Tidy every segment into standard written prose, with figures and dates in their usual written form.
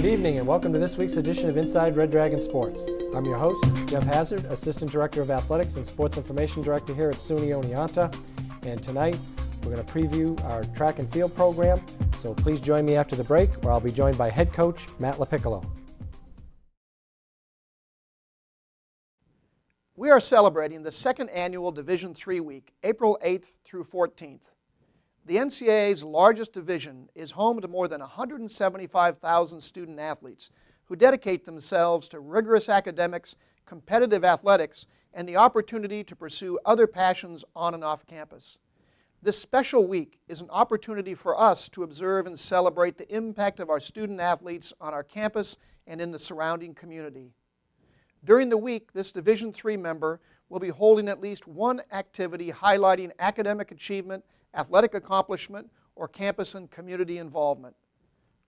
evening and welcome to this week's edition of Inside Red Dragon Sports. I'm your host, Geoff Hassard, Assistant Director of Athletics and Sports Information Director here at SUNY Oneonta. And tonight we're going to preview our track and field program, so please join me after the break where I'll be joined by head coach Matt LaPiccolo. We are celebrating the second annual Division III week, April 8th through 14th. The NCAA's largest division is home to more than 175,000 student athletes who dedicate themselves to rigorous academics, competitive athletics, and the opportunity to pursue other passions on and off campus. This special week is an opportunity for us to observe and celebrate the impact of our student athletes on our campus and in the surrounding community. During the week, this Division III member will be holding at least one activity highlighting academic achievement, athletic accomplishment, or campus and community involvement.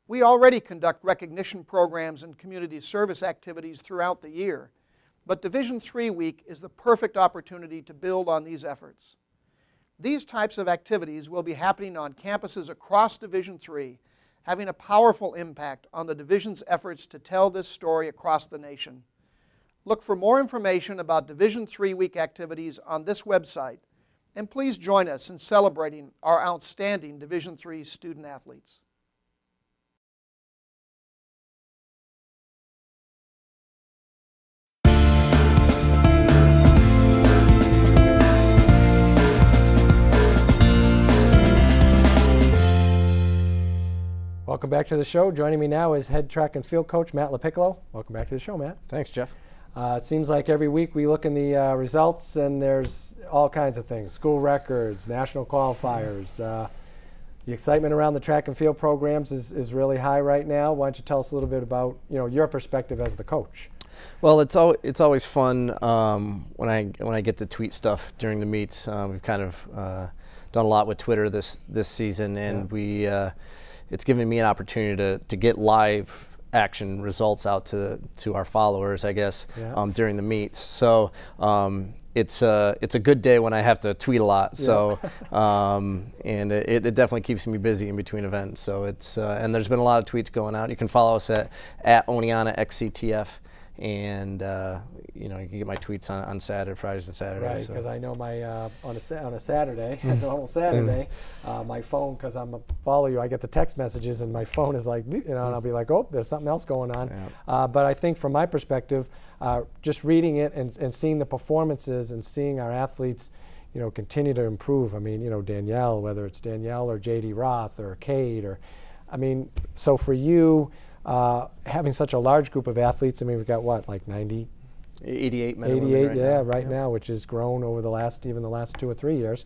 We already conduct recognition programs and community service activities throughout the year, but Division III week is the perfect opportunity to build on these efforts. These types of activities will be happening on campuses across Division III, having a powerful impact on the division's efforts to tell this story across the nation. Look for more information about Division III week activities on this website, and please join us in celebrating our outstanding Division III student athletes. Welcome back to the show. Joining me now is head track and field coach Matt LaPiccolo. Welcome back to the show, Matt. Thanks, Geoff. It seems like every week we look in the results and there's all kinds of things, school records, national qualifiers. The excitement around the track and field programs is really high right now. Why don't you tell us a little bit about your perspective as the coach? Well, it's always fun when I get to tweet stuff during the meets. We've kind of done a lot with Twitter this season, and it's given me an opportunity to get live action results out to our followers, I guess, during the meets. So it's a good day when I have to tweet a lot. So and it definitely keeps me busy in between events. So it's and there's been a lot of tweets going out. You can follow us at Oneonta XCTF, and you can get my tweets on Saturday, Fridays and Saturdays. Right, because I know my on a Saturday, a normal Saturday, my phone, because I'm a follow you, I get the text messages and my phone is like, and I'll be like, oh, there's something else going on. Yeah. But I think from my perspective, just reading it and seeing the performances and seeing our athletes, continue to improve. I mean, Danielle, whether it's Danielle or J.D. Roth or Cade, so for you, having such a large group of athletes, we've got what, like 88 men 88, right now, which has grown over the last 2 or 3 years.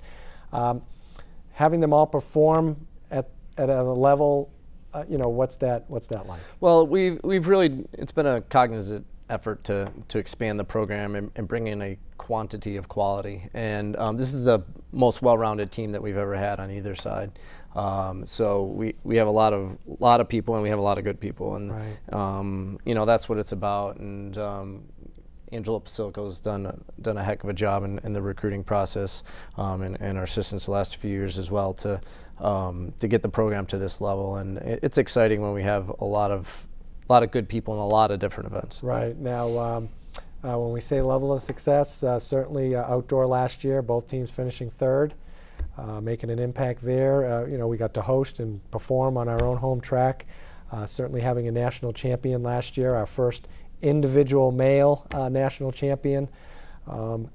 Having them all perform at a level, what's that like? Well, we've really, it's been a cognizant effort to expand the program and bring in a quantity of quality. And this is the most well-rounded team that we've ever had on either side. So we have a lot of people, and we have a lot of good people, and that's what it's about. And Angela Pasilko's done a heck of a job in the recruiting process, and our assistants the last few years as well to get the program to this level. And it's exciting when we have a lot of good people in a lot of different events. Right. Now, when we say level of success, certainly outdoor last year, both teams finishing third, making an impact there. We got to host and perform on our own home track, certainly having a national champion last year, our first individual male national champion. How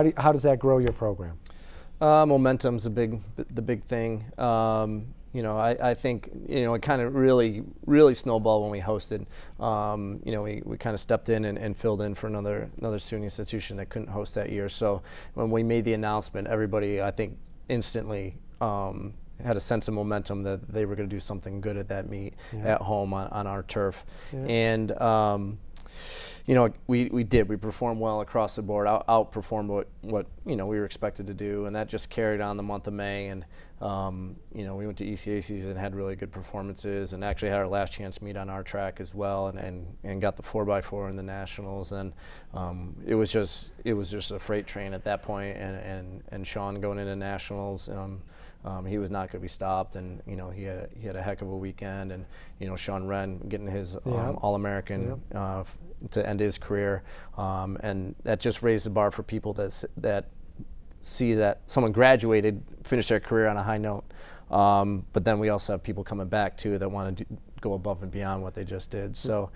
does that grow your program? Momentum's the big thing. I think it kind of really snowballed when we hosted. We kind of stepped in and filled in for another SUNY institution that couldn't host that year. So when we made the announcement, everybody, I think, instantly had a sense of momentum that they were going to do something good at that meet at home on our turf. And we did. We performed well across the board, outperformed what we were expected to do, and that just carried on the month of May. And we went to ECACs and had really good performances, and actually had our last chance meet on our track as well, and got the 4x4 in the nationals. And it was just a freight train at that point. And Sean going into nationals, he was not going to be stopped, and he had a heck of a weekend. And Sean Wren getting his All-American to end his career, and that just raised the bar for people that see that someone graduated, finished their career on a high note. But then we also have people coming back too that want to go above and beyond what they just did. So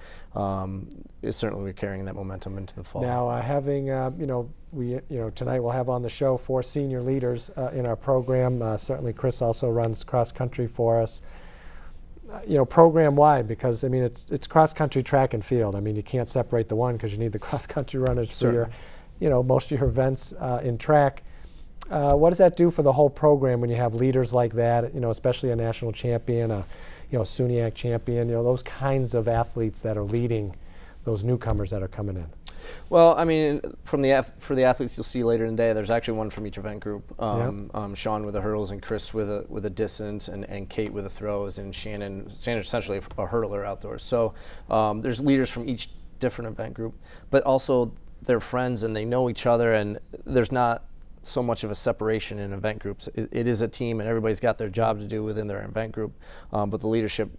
it's certainly we're carrying that momentum into the fall. Now, having tonight we'll have on the show 4 senior leaders in our program. Certainly, Chris also runs cross country for us. Program wide, because I mean it's cross country, track and field. I mean you can't separate the one because you need the cross country runners for your most of your events in track. What does that do for the whole program when you have leaders like that? Especially a national champion, a SUNY champion. Those kinds of athletes that are leading those newcomers that are coming in. Well, I mean, for the athletes you'll see later in the day, there's actually one from each event group. Sean with the hurdles, and Chris with a distance, and Kate with the throws, and Shannon essentially a hurdler outdoors. So there's leaders from each different event group, but also they're friends and they know each other, and there's not so much of a separation in event groups. It is a team, and everybody's got their job to do within their event group, but the leadership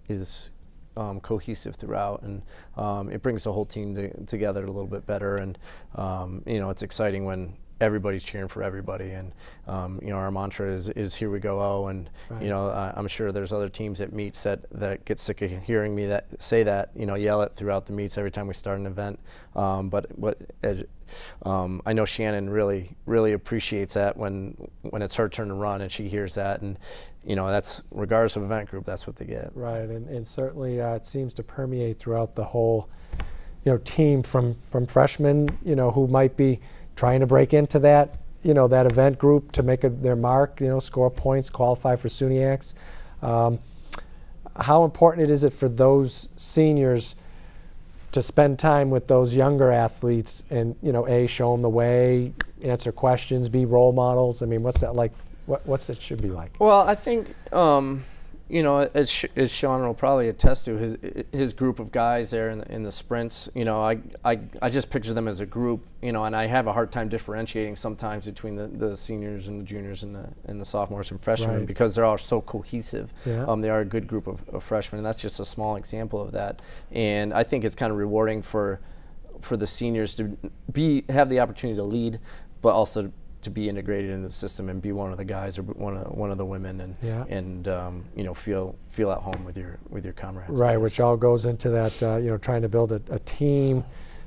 is cohesive throughout, and it brings the whole team together a little bit better. And it's exciting when everybody's cheering for everybody, and our mantra is here we go, oh, and I'm sure there's other teams at meets that get sick of hearing me say that, yell it throughout the meets every time we start an event. But I know Shannon really appreciates that when it's her turn to run and she hears that, and that's regardless of event group, that's what they get. Right, and certainly it seems to permeate throughout the whole team from freshmen who might be trying to break into that that event group to make their mark, score points, qualify for SUNYACs. How important is it for those seniors to spend time with those younger athletes and A, show them the way, answer questions, be role models? I mean, what's that like? What's that should be like? Well, I think as Sean will probably attest to, his group of guys there in the sprints, I just picture them as a group, and I have a hard time differentiating sometimes between the seniors and the juniors and the sophomores and freshmen, because they're all so cohesive. Yeah. They are a good group of freshmen, and that's just a small example of that. And I think it's kind of rewarding for the seniors to have the opportunity to lead, but also to be integrated in the system and be one of the guys or one of the women, and feel at home with your comrades. Right, which all goes into that trying to build a team,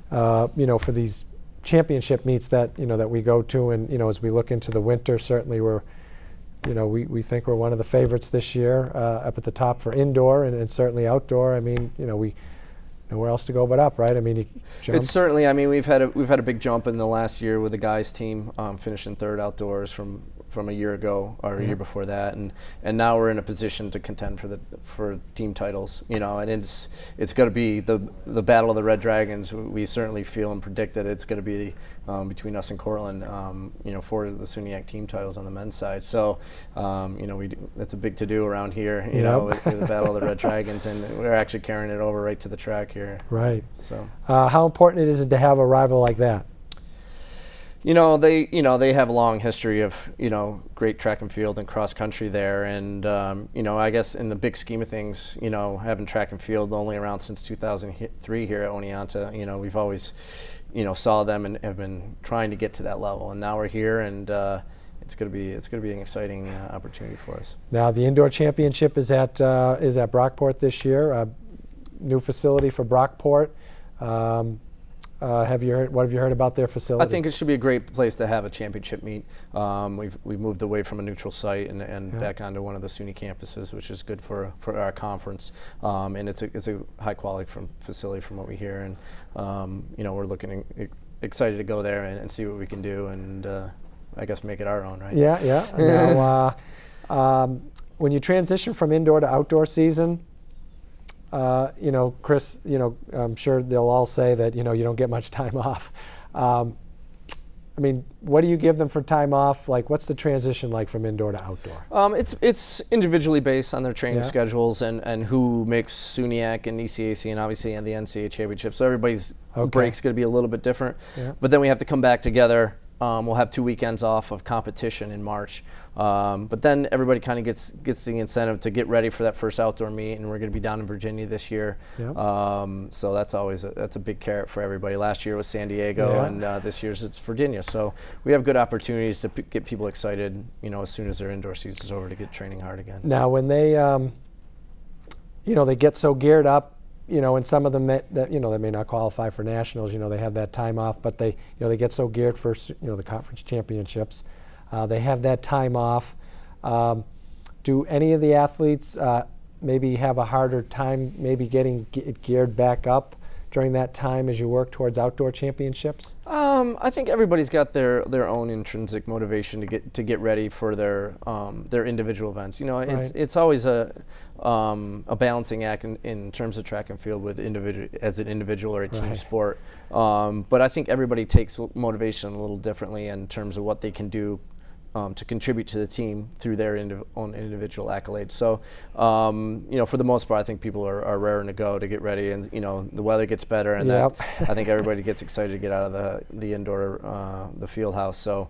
for these championship meets that that we go to, and as we look into the winter, certainly we think we're one of the favorites this year, up at the top for indoor and certainly outdoor. I mean, we nowhere else to go but up, right? I mean, it's certainly. I mean, we've had a big jump in the last year with the guys team, finishing 3rd outdoors from a year ago or a year before that, and now we're in a position to contend for team titles. And it's going to be the battle of the Red Dragons. We certainly feel and predict that it's going to be between us and Cortland, for the SUNY team titles on the men's side. So, that's a big to do around here. With the battle of the Red Dragons, and we're actually carrying it over right to the track here. Right. So, how important it is to have a rival like that? They have a long history of great track and field and cross country there, and I guess in the big scheme of things, having track and field only around since 2003 here at Oneonta, we've always saw them and have been trying to get to that level, and now we're here, and it's going to be an exciting opportunity for us. Now the indoor championship is at Brockport this year, new facility for Brockport. What have you heard about their facility? I think it should be a great place to have a championship meet. We've moved away from a neutral site and back onto one of the SUNY campuses, which is good for our conference. And it's a high quality facility from what we hear, and we're excited to go there and see what we can do, and I guess make it our own, right? Yeah, yeah. Now, when you transition from indoor to outdoor season, you know, Chris, you know, I'm sure they'll all say that, you know, you don't get much time off. I mean, what do you give them for time off? Like, what's the transition like from indoor to outdoor? It's individually based on their training schedules and who makes SUNY and ECAC and obviously and the NCAA championship. So everybody's break's going to be a little bit different. Yeah. But then we have to come back together. We'll have 2 weekends off of competition in March. But then everybody kind of gets the incentive to get ready for that first outdoor meet, and we're going to be down in Virginia this year. Yep. So that's always that's a big carrot for everybody. Last year was San Diego, and this year's it's Virginia. So we have good opportunities to get people excited, you know, as soon as their indoor season's over to get training hard again. Now, when they, you know, they get so geared up, you know, and some of them that you know, they may not qualify for nationals, you know, they have that time off, but they, you know, they get so geared for, you know, the conference championships. They have that time off. Do any of the athletes maybe have a harder time maybe getting geared back up during that time as you work towards outdoor championships? I think everybody's got their own intrinsic motivation to get ready for their individual events. You know, it's always a balancing act in terms of track and field with as an individual or a team sport. But I think everybody takes motivation a little differently in terms of what they can do to contribute to the team through their own individual accolades. So, you know, for the most part, I think people are raring to go to get ready, and you know, the weather gets better, and I think everybody gets excited to get out of the indoor, the field house. So,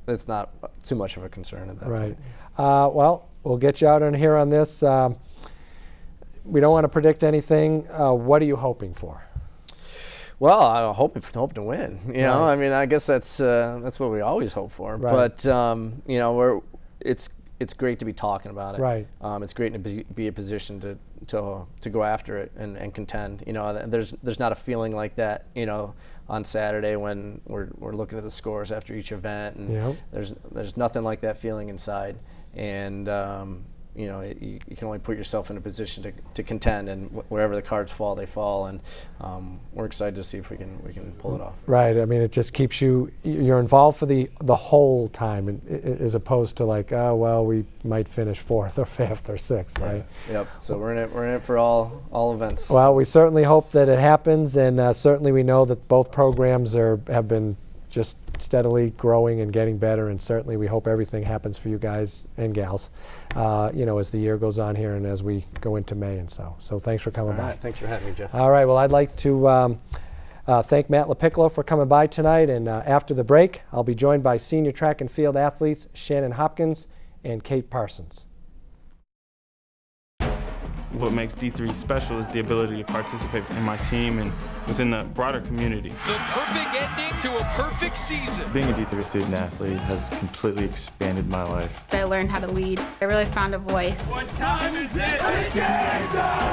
it's not too much of a concern at that point. Well, we'll get you out on here on this. We don't want to predict anything. What are you hoping for? Well, I hope to win. You know, I mean, I guess that's what we always hope for. But you know, it's great to be talking about it. It's great to be in a position to go after it and contend. You know, there's not a feeling like that, you know, on Saturday when we're looking at the scores after each event, and there's nothing like that feeling inside. And you know, you can only put yourself in a position to contend, and wherever the cards fall, they fall, and we're excited to see if we can pull it off. Right. I mean, it just keeps you're involved for the whole time, as opposed to like, oh well, we might finish 4th or 5th or 6th, right? Yep. So we're in it for all events. Well, we certainly hope that it happens, and certainly we know that both programs have been just steadily growing and getting better, and certainly we hope everything happens for you guys and gals, you know, as the year goes on here and as we go into May and so thanks for coming by. Thanks for having me, Geoff. All right, well, I'd like to thank Matt LaPiccolo for coming by tonight, and after the break, I'll be joined by senior track and field athletes Shannon Hopkins and Kate Parsons. What makes D3 special is the ability to participate in my team and within the broader community. The perfect ending to a perfect season. Being a D3 student athlete has completely expanded my life. I learned how to lead. I really found a voice. What time is it?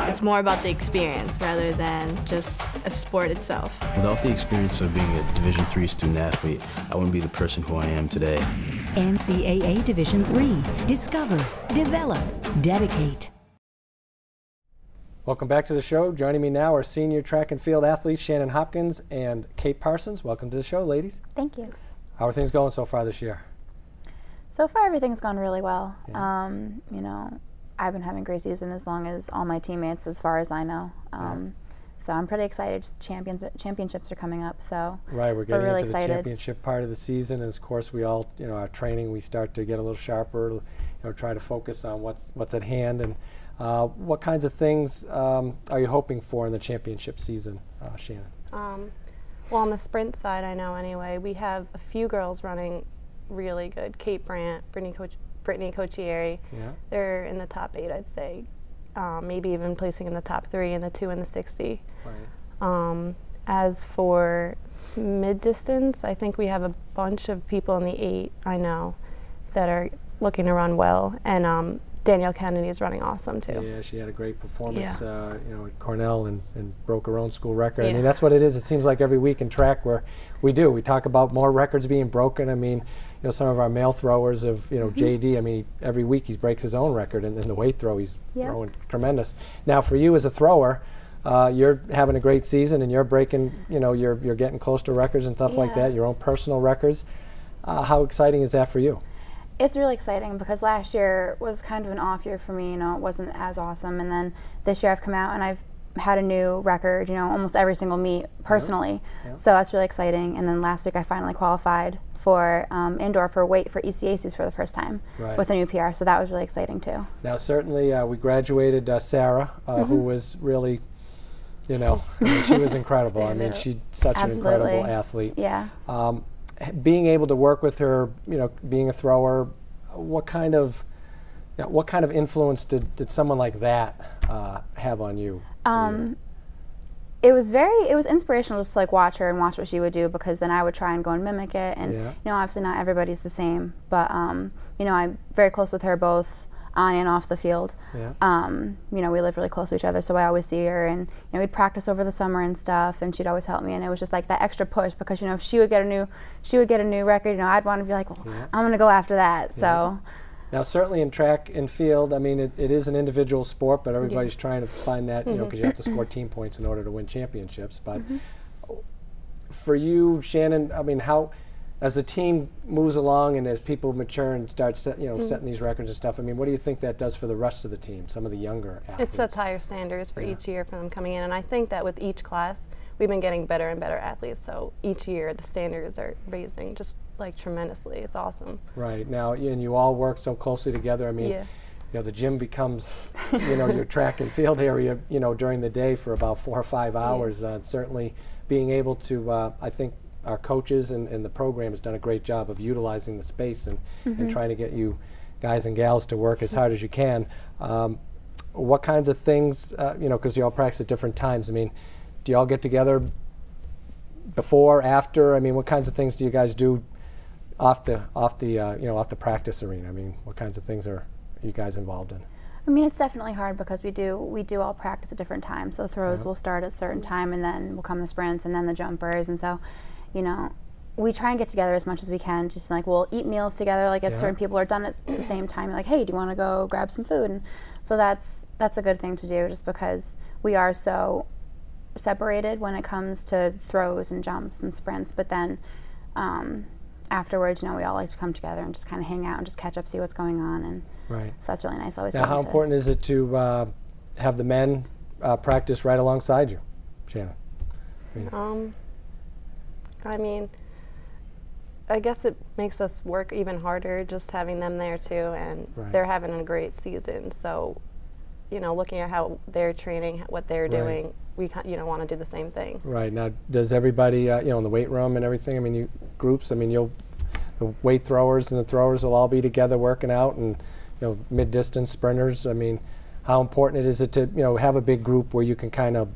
It's more about the experience rather than just a sport itself. Without the experience of being a Division III student athlete, I wouldn't be the person who I am today. NCAA Division III. Discover, develop, dedicate. Welcome back to the show. Joining me now are senior track and field athletes Shannon Hopkins and Kate Parsons. Welcome to the show, ladies. Thank you. How are things going so far this year? So far, everything's gone really well. Yeah. You know, I've been having a great season as long as all my teammates, as far as I know. So I'm pretty excited. Championships are coming up, so we're getting really into excited. The championship part of the season, and of course we all, you know, our training, we start to get a little sharper, you know, try to focus on what's at hand. And what kinds of things are you hoping for in the championship season, Shannon? Well, on the sprint side, I know anyway, we have a few girls running really good. Kate Brandt, Brittany Cocchieri. Yeah. They're in the top 8, I'd say. Maybe even placing in the top 3 in the 2 and the 60. Right. As for mid-distance, I think we have a bunch of people in the 8, I know, that are looking to run well. And Danielle Kennedy is running awesome too. Yeah, she had a great performance, you know, at Cornell and broke her own school record. I mean, that's what it is. It seems like every week in track where we talk about more records being broken. I mean, you know, some of our male throwers of, you know, JD, I mean, every week he breaks his own record, and in the weight throw he's throwing tremendous. Now for you as a thrower, you're having a great season and you're breaking, you know, you're getting close to records and stuff like that, your own personal records. How exciting is that for you? It's really exciting because last year was kind of an off year for me. You know, it wasn't as awesome, and then this year I've come out and I've had a new record, you know, almost every single meet personally. So that's really exciting. And then last week I finally qualified for indoor for weight for ECACs for the first time with a new PR. So that was really exciting too. Now certainly we graduated Sarah, who was really, you know, I mean, she was incredible. I mean, she's such an incredible athlete. Yeah. Being able to work with her, you know, being a thrower, what kind of influence did someone like that have on you? It was inspirational just to like watch her and watch what she would do, because then I would try and go and mimic it. And you know, obviously not everybody's the same, but you know, I'm very close with her both on and off the field. You know, we live really close to each other, so I always see her, and you know, we'd practice over the summer and stuff, and she'd always help me, and it was just like that extra push, because you know, if she would get a new record, you know, I'd want to be like, well, I'm gonna go after that. So. Now, certainly in track and field, I mean, it is an individual sport, but everybody's trying to find that, you know, because you have to score team points in order to win championships. But for you, Shannon, I mean, how, as the team moves along and as people mature and start setting these records and stuff, I mean, what do you think that does for the rest of the team, some of the younger athletes? It sets higher standards for each year for them coming in, and I think that with each class, we've been getting better and better athletes, so each year the standards are raising just like tremendously. It's awesome. Right. Now, and you all work so closely together. I mean, you know, the gym becomes, you know, your track and field area, you know, during the day for about 4 or 5 hours. Certainly being able to, I think our coaches and the program has done a great job of utilizing the space and trying to get you guys and gals to work as hard as you can. What kinds of things, you know, because you all practice at different times. I mean, do you all get together before, after? I mean, what kinds of things do you guys do off the practice arena? I mean, what kinds of things are you guys involved in? I mean, it's definitely hard because we do all practice at different times. So throws will start at a certain time, and then will come the sprints, and then the jumpers, and so, you know, we try and get together as much as we can. Just like we'll eat meals together. Like if certain people are done at the same time, like, hey, do you want to go grab some food? And so that's a good thing to do, just because we are so separated when it comes to throws and jumps and sprints. But then afterwards, you know, we all like to come together and just kind of hang out and just catch up, see what's going on, and so that's really nice. Always. Now, how important is it to have the men practice right alongside you, Shannon? I mean, I guess it makes us work even harder just having them there too, and they're having a great season. So, you know, looking at how they're training, what they're doing, we want to do the same thing. Right. Now, does everybody, you know, in the weight room and everything, I mean, groups, I mean, the weight throwers and the throwers will all be together working out, and, you know, mid-distance sprinters. I mean, how important is it to, you know, have a big group where you can kind of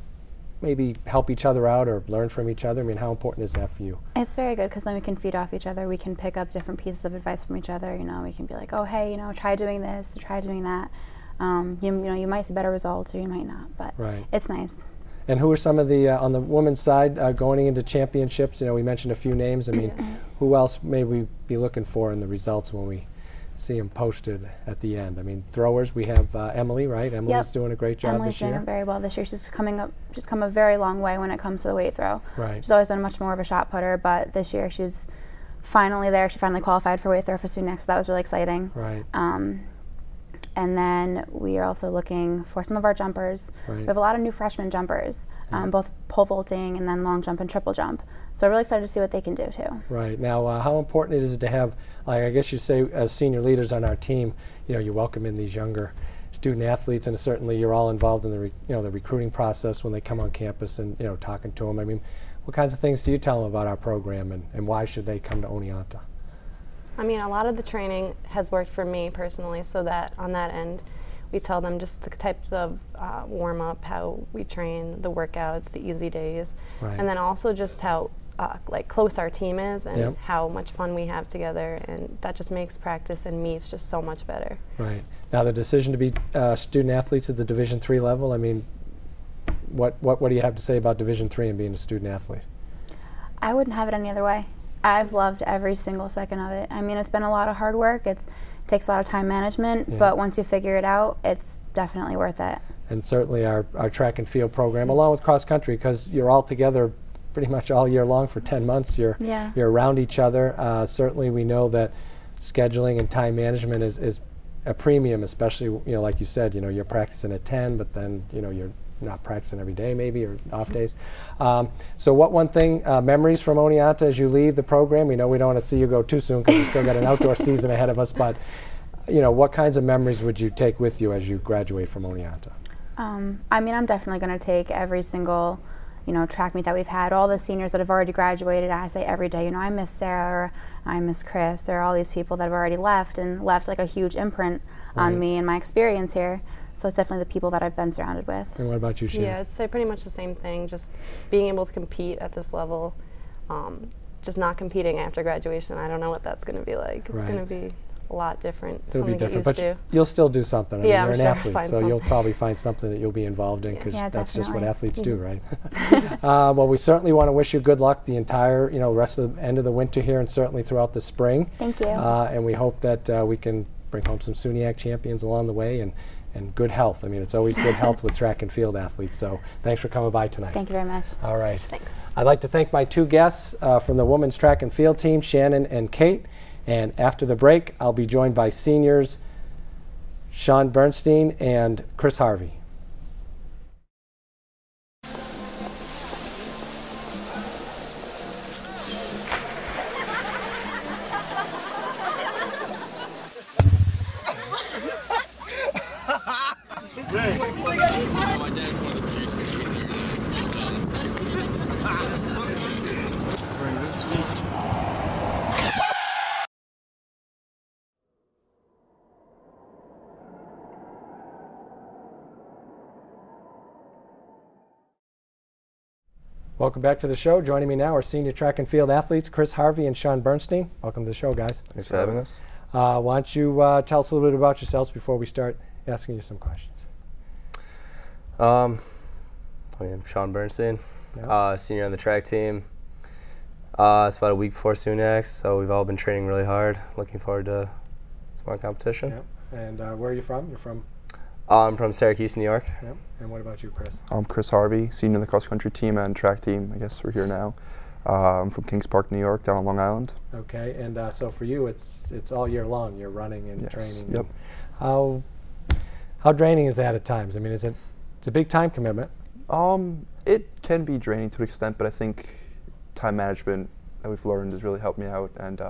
maybe help each other out or learn from each other? I mean, how important is that for you? It's very good, because then we can feed off each other. We can pick up different pieces of advice from each other. You know, we can be like, oh, hey, you know, try doing this, try doing that. You know, you might see better results or you might not, but it's nice. And who are some of the, on the women's side, going into championships? You know, we mentioned a few names. I mean, who else may we be looking for in the results when we see them posted at the end? I mean, throwers, we have Emily, right? Emily's doing a great job this year. Emily's doing very well this year. She's come a very long way when it comes to the weight throw. She's always been much more of a shot putter, but this year she's finally there. She finally qualified for weight throw for SUNY, so that was really exciting. And then we are also looking for some of our jumpers. We have a lot of new freshman jumpers, both pole vaulting and then long jump and triple jump. So we're really excited to see what they can do too. Right. Now, how important it is to have, like, I guess you say, as senior leaders on our team, you know, you welcome in these younger student athletes, and certainly you're all involved in the the recruiting process when they come on campus, and, you know, talking to them. I mean, what kinds of things do you tell them about our program, and why should they come to Oneonta? I mean, a lot of the training has worked for me personally, so that on that end, we tell them just the types of warm-up, how we train, the workouts, the easy days, and then also just how like close our team is, and how much fun we have together, and that just makes practice and meets just so much better. Right. Now, the decision to be student athletes at the Division III level, I mean, what do you have to say about Division III and being a student athlete? I wouldn't have it any other way. I've loved every single second of it. I mean, it's been a lot of hard work. It takes a lot of time management, but once you figure it out, it's definitely worth it. And certainly our track and field program, along with cross country, because you're all together pretty much all year long for 10 months. You're around each other. Certainly we know that scheduling and time management is a premium, especially, like you said, you're practicing at 10, but then, you're not practicing every day maybe, or off days. So what one thing, memories from Oneonta as you leave the program? We know we don't want to see you go too soon because we still got an outdoor season ahead of us, but what kinds of memories would you take with you as you graduate from Oneonta? I mean, I'm definitely going to take every single track meet that we've had, all the seniors that have already graduated. I say every day, I miss Sarah, or I miss Chris, or all these people that have already left and left like a huge imprint on me and my experience here. So it's definitely the people that I've been surrounded with. And what about you, Shannon? Yeah, I'd say pretty much the same thing, just being able to compete at this level, just not competing after graduation. I don't know what that's going to be like. It's going to be a lot different. It'll be different, but to. You'll still do something. I mean, you're an athlete, so you'll something. Probably find something that you'll be involved in, because that's just what athletes do, right? Mm-hmm. Well, we certainly want to wish you good luck the entire, rest of the end of the winter here, and certainly throughout the spring. Thank you. And we hope that we can bring home some SUNY champions along the way, and good health. I mean, it's always good health with track and field athletes. So thanks for coming by tonight. Thank you very much. All right. Thanks. I'd like to thank my two guests from the women's track and field team, Shannon and Kate. And after the break, I'll be joined by seniors Sean Bernstein and Chris Harvey. Welcome back to the show. Joining me now are senior track and field athletes Chris Harvey and Sean Bernstein. Welcome to the show, guys. Thanks for having us. Why don't you tell us a little bit about yourselves before we start asking you some questions? I'm Sean Bernstein, senior on the track team. It's about a week before SUNY, so we've all been training really hard. Looking forward to some more competition. Yep. And where are you from? You're from? I'm from Syracuse, New York. Yep. And what about you, Chris? I'm Chris Harvey, senior in the cross-country team and track team. I guess we're here now. I'm from Kings Park, New York, down on Long Island. Okay, and so for you, it's all year long. You're running and training. Yep. How draining is that at times? I mean, it's a big time commitment. It can be draining to an extent, but I think time management that we've learned has really helped me out. And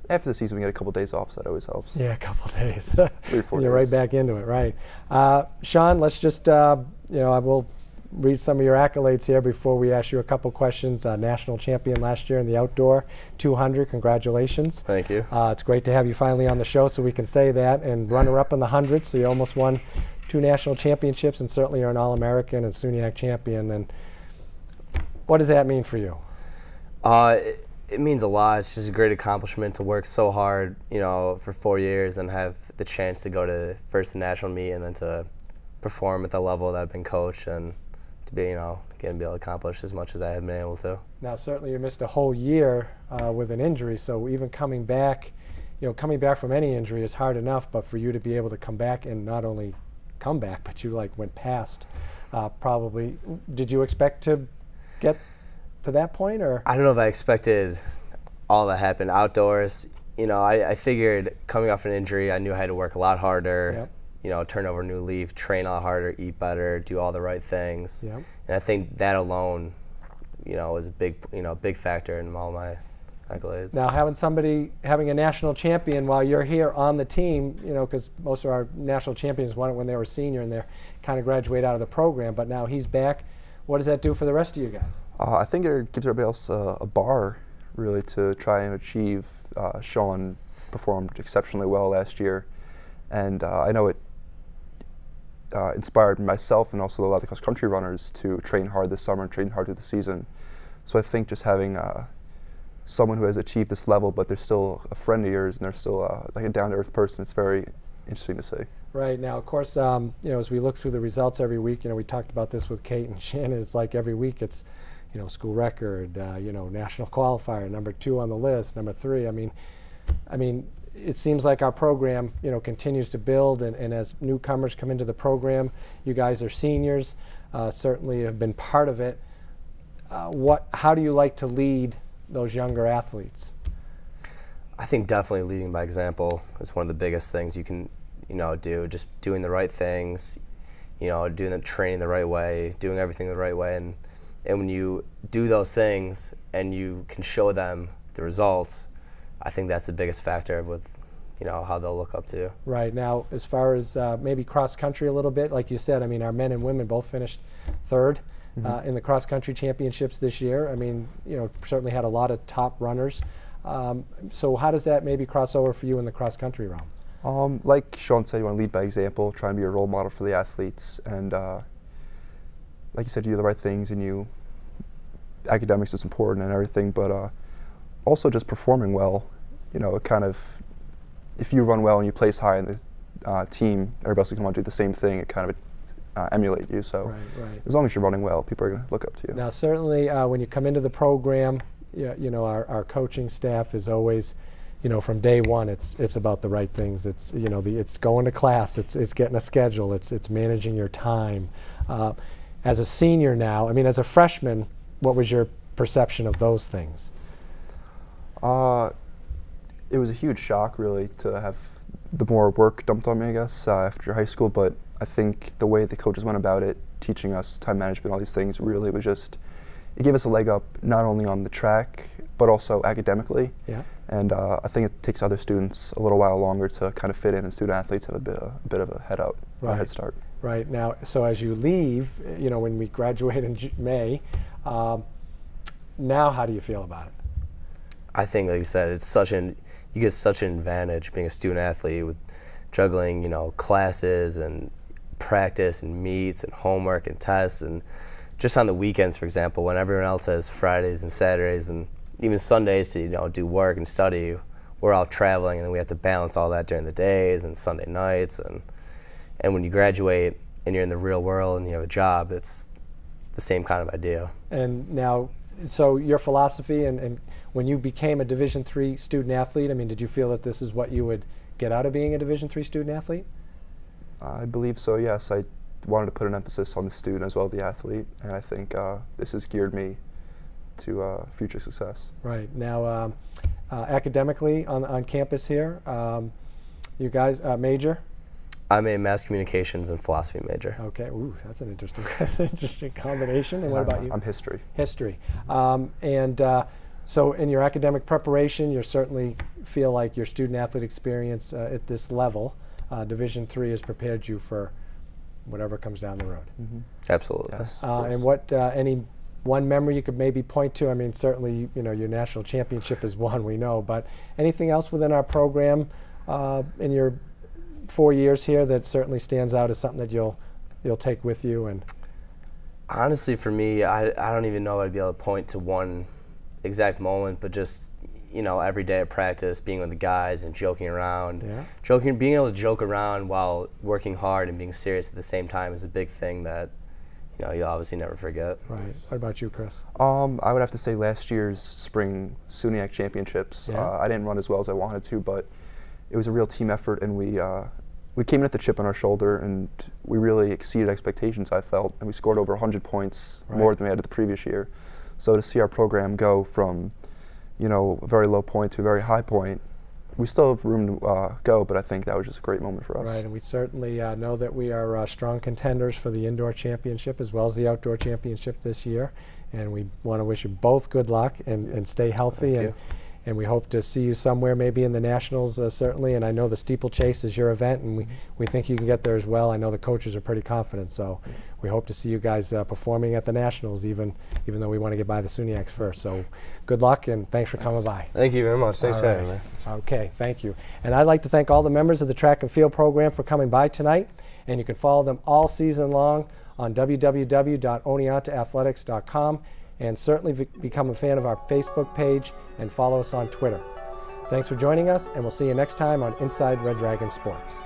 after the season, we get a couple of days off, so that always helps. Yeah, a couple of days. 3 or 4 days. You're right back into it, right? Sean, let's just I will read some of your accolades here before we ask you a couple questions. National champion last year in the outdoor 200. Congratulations. Thank you. It's great to have you finally on the show, so we can say that. And runner-up in the 100, so you almost won 2 national championships, and certainly you're an All-American and SUNY champion. And what does that mean for you? It means a lot. It's just a great accomplishment to work so hard, for 4 years and have the chance to go to first the national meet and then to perform at the level that I've been coached, and to be, again, be able to accomplish as much as I have been able to. Now, certainly you missed a whole year with an injury, so even coming back, coming back from any injury is hard enough, but for you to be able to come back and not only come back, but you went past, probably. Did you expect to get to that point, or? I don't know if I expected all that happened outdoors. I figured coming off an injury, I knew I had to work a lot harder. Yep. Turn over a new leaf, train a lot harder, eat better, do all the right things. Yep. And I think that alone, was a big factor in all my accolades. Now, having a national champion while you're here on the team, because most of our national champions won it when they were senior and they're kind of graduate out of the program, but now he's back. What does that do for the rest of you guys? I think it gives everybody else a bar, really, to try and achieve. Sean performed exceptionally well last year, and I know it inspired myself and also a lot of the cross-country runners to train hard this summer and train hard through the season. So I think just having someone who has achieved this level, but they're still a friend of yours and they're still like a down-to-earth person, it's very interesting to see. Right. Now, of course, as we look through the results every week, we talked about this with Kate and Shannon. It's like every week it's, school record, national qualifier, number 2 on the list, number 3. I mean, it seems like our program, continues to build, and as newcomers come into the program, you guys are seniors, certainly have been part of it. How do you like to lead those younger athletes? I think definitely leading by example is one of the biggest things you can, do. Just doing the right things, doing the training the right way, doing everything the right way, and when you do those things and you can show them the results, I think that's the biggest factor with, how they'll look up to you. Right. Now, as far as maybe cross country a little bit, like you said, I mean, our men and women both finished third in the cross country championships this year. I mean, certainly had a lot of top runners. So how does that maybe cross over for you in the cross country realm? Like Sean said, you want to lead by example, try and be a role model for the athletes, and like you said, you do the right things, and academics is important and everything, but also just performing well. It kind of, if you run well and you place high in the team, everybody else is going to want to do the same thing. It kind of emulate you. So as long as you're running well, people are going to look up to you. Now, certainly when you come into the program, our coaching staff is always, from day one, it's about the right things. It's it's going to class. It's getting a schedule. It's managing your time. As a senior now, I mean, as a freshman, what was your perception of those things? It was a huge shock, really, to have the more work dumped on me, I guess, after high school. But I think the way the coaches went about it, teaching us time management, all these things, really was just, it gave us a leg up not only on the track, but also academically. Yeah. And I think it takes other students a little while longer to kind of fit in, and student athletes have a bit of a head start. Right. Now, so as you leave, when we graduate in May, now how do you feel about it? I think, like you said, you get such an advantage being a student athlete with juggling, classes and practice and meets and homework and tests, and just on the weekends, for example, when everyone else has Fridays and Saturdays and even Sundays to do work and study, we're all traveling, and then we have to balance all that during the days and Sunday nights, and when you graduate and you're in the real world and you have a job, it's the same kind of idea. And now, so your philosophy and when you became a Division III student athlete, I mean, did you feel that this is what you would get out of being a Division III student athlete? I believe so, yes. I wanted to put an emphasis on the student as well as the athlete, and I think this has geared me to future success. Right. Now, academically on campus here, you guys major? I'm a mass communications and philosophy major. Okay. Ooh, that's an interesting combination. And what about you? I'm history. History. So in your academic preparation, you certainly feel like your student athlete experience at this level, Division III, has prepared you for whatever comes down the road. Mm-hmm. Absolutely. Yes. And what any one memory you could maybe point to? I mean, certainly your national championship is one, we know, but anything else within our program in your 4 years here that certainly stands out as something that you'll take with you? And honestly, for me, I don't even know I'd be able to point to one exact moment, but just every day at practice, being with the guys and joking around, being able to joke around while working hard and being serious at the same time is a big thing that you'll obviously never forget. Right. What about you, Chris? I would have to say last year's spring SUNY championships. I didn't run as well as I wanted to, but it was a real team effort, and we came in with the chip on our shoulder, and we really exceeded expectations, I felt, and we scored over 100 points more than we had at the previous year. So to see our program go from, a very low point to a very high point, we still have room to go, but I think that was just a great moment for us. Right, and we certainly know that we are strong contenders for the indoor championship as well as the outdoor championship this year, and we want to wish you both good luck and stay healthy. And we hope to see you somewhere, maybe in the Nationals, certainly. And I know the steeplechase is your event, and we think you can get there as well. I know the coaches are pretty confident, so we hope to see you guys performing at the Nationals, even though we want to get by the SUNYACs first. So good luck, and thanks for coming by. Thank you very much. Thanks for having me. Okay, thank you. And I'd like to thank all the members of the track and field program for coming by tonight. And you can follow them all season long on www.oneontaathletics.com. And certainly become a fan of our Facebook page and follow us on Twitter. Thanks for joining us, and we'll see you next time on Inside Red Dragon Sports.